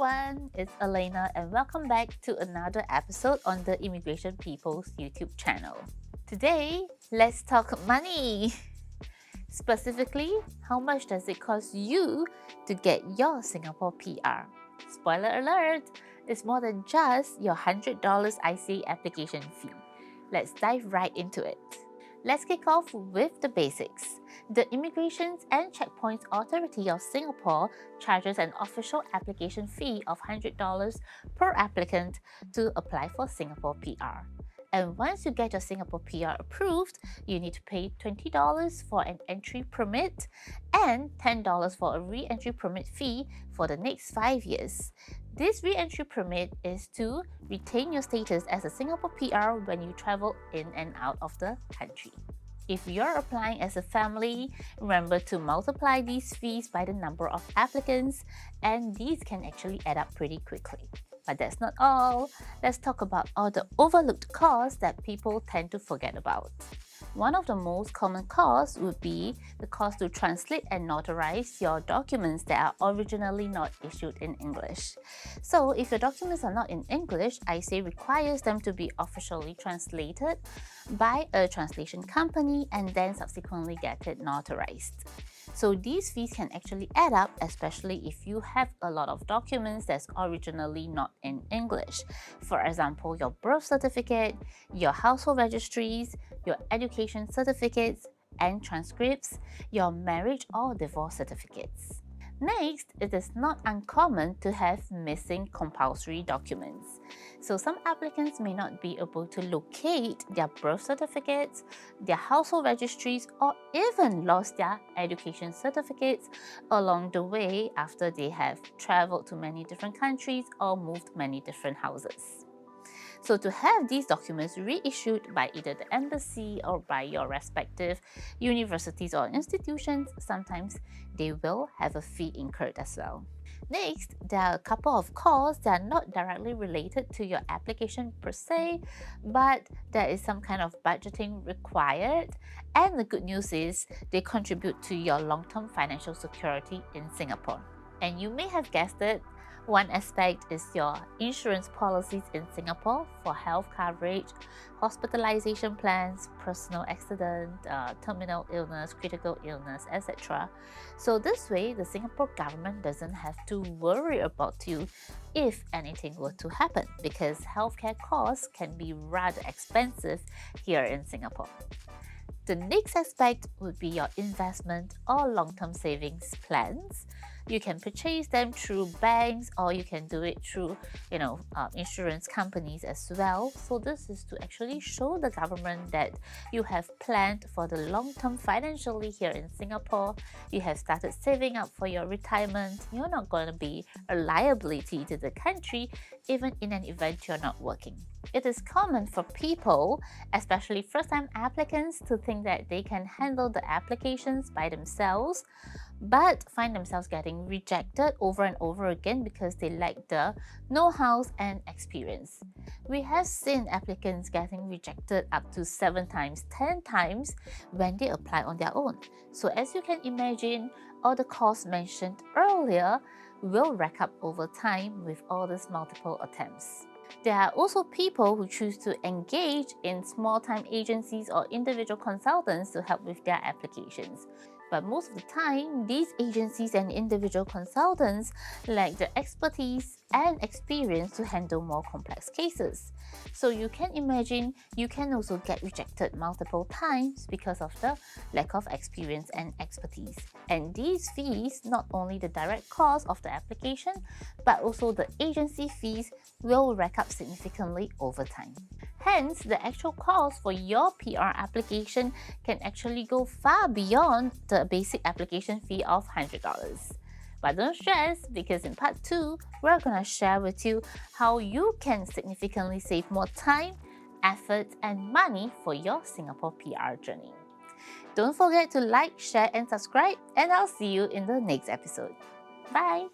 everyone, it's Elena and welcome back to another episode on the Immigration People's YouTube channel. Today, let's talk money. Specifically, how much does it cost you to get your Singapore PR? Spoiler alert, it's more than just your $100 ICA application fee. Let's dive right into it. Let's kick off with the basics. The Immigrations and Checkpoints Authority of Singapore charges an official application fee of $100 per applicant to apply for Singapore PR. And once you get your Singapore PR approved, you need to pay $20 for an entry permit and $10 for a re-entry permit fee for the next 5 years. This re-entry permit is to retain your status as a Singapore PR when you travel in and out of the country. If you're applying as a family, remember to multiply these fees by the number of applicants, and these can actually add up pretty quickly. But that's not all. Let's talk about all the overlooked costs that people tend to forget about. One of the most common costs would be the cost to translate and notarize your documents that are originally not issued in English. So if your documents are not in English, ICA requires them to be officially translated by a translation company and then subsequently get it notarized. So these fees can actually add up, especially if you have a lot of documents that's originally not in English. For example, your birth certificate, your household registries, your education certificates and transcripts, your marriage or divorce certificates. Next, it is not uncommon to have missing compulsory documents. So some applicants may not be able to locate their birth certificates, their household registries, or even lost their education certificates along the way after they have traveled to many different countries or moved many different houses. So to have these documents reissued by either the embassy or by your respective universities or institutions, sometimes they will have a fee incurred as well. Next, there are a couple of costs that are not directly related to your application per se, but there is some kind of budgeting required. And the good news is they contribute to your long-term financial security in Singapore. And you may have guessed it, one aspect is your insurance policies in Singapore for health coverage, hospitalization plans, personal accident, terminal illness, critical illness, etc. So this way, the Singapore government doesn't have to worry about you if anything were to happen, because healthcare costs can be rather expensive here in Singapore. The next aspect would be your investment or long-term savings plans. You can purchase them through banks or you can do it through, insurance companies as well. So this is to actually show the government that you have planned for the long term financially here in Singapore. You have started saving up for your retirement. You're not going to be a liability to the country even in an event you're not working. It is common for people, especially first-time applicants, to think that they can handle the applications by themselves, but find themselves getting rejected over and over again because they lack the know-how and experience. We have seen applicants getting rejected up to 7 times, 10 times when they apply on their own. So as you can imagine, all the costs mentioned earlier will rack up over time with all these multiple attempts. There are also people who choose to engage in small-time agencies or individual consultants to help with their applications. But most of the time, these agencies and individual consultants lack the expertise and experience to handle more complex cases. So you can imagine you can also get rejected multiple times because of the lack of experience and expertise. And these fees, not only the direct cost of the application, but also the agency fees will rack up significantly over time. Hence, the actual cost for your PR application can actually go far beyond the basic application fee of $100. But don't stress, because in part 2, we're going to share with you how you can significantly save more time, effort, and money for your Singapore PR journey. Don't forget to like, share, and subscribe, and I'll see you in the next episode. Bye!